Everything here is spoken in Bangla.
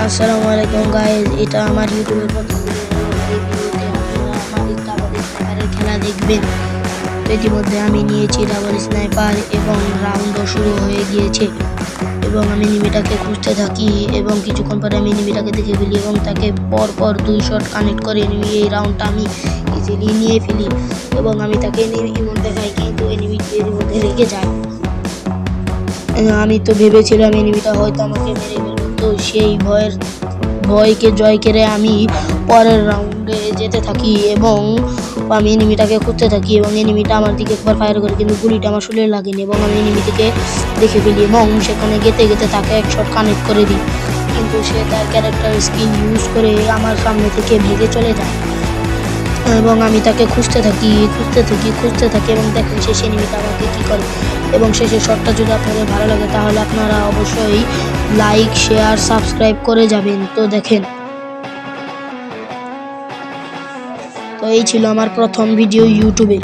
আসসালামু আলাইকুম গাইস, এটা আমার ইউটিউবের প্রথম ভিডিও। এই ভিডিওতে আপনারা আমাদের ডাবল স্নাইপারের খেলা দেখবেন। তো ইতিমধ্যে আমি নিয়েছি ডাবল স্নাইপার এবং রাউন্ডও শুরু হয়ে গিয়েছে এবং আমি এনিমিটাকে খুঁজতে থাকি এবং কিছুক্ষণ পরে আমি এনিমিটাকে দেখে ফেলি এবং তাকে পরপর 2 শট কানেক্ট করে এই রাউন্ডটা আমি ইজিলি নিয়ে ফেলি এবং আমি তাকে ইমোট দেখাই, কিন্তু এনিমি এর মধ্যে রেগে যায়। আমি তো ভেবেছিলাম এনিমিটা হয়তো আমাকে মেরে ফেলবে, তো সেই ভয়কে জয় করে আমি পরের রাউন্ডে যেতে থাকি এবং আমি এনিমিটাকে খুঁজতে থাকি এবং এনিমিটা আমার দিকে একবার ফায়ার করে, কিন্তু গুলিটা আমার শরীরে লাগেনি এবং আমি এনিমিটিকে দেখে ফেলি এবং সেখানে গেতে গেতে তাকে এক শট কানেক্ট করে দিই, কিন্তু সে তার ক্যারেক্টার স্কিল ইউজ করে আমার সামনে থেকে ভেগে চলে যায় এবং আমি তাকে খুঁজতে থাকি এবং দেখেন শেষে এনিমিটা আমাকে কী করে। এবং শেষের শটটা যদি আপনাদের ভালো লাগে তাহলে আপনারা অবশ্যই লাইক, শেয়ার, সাবস্ক্রাইব করে যাবেন। তো দেখেন, তো এই ছিল আমার প্রথম ভিডিও ইউটিউবে।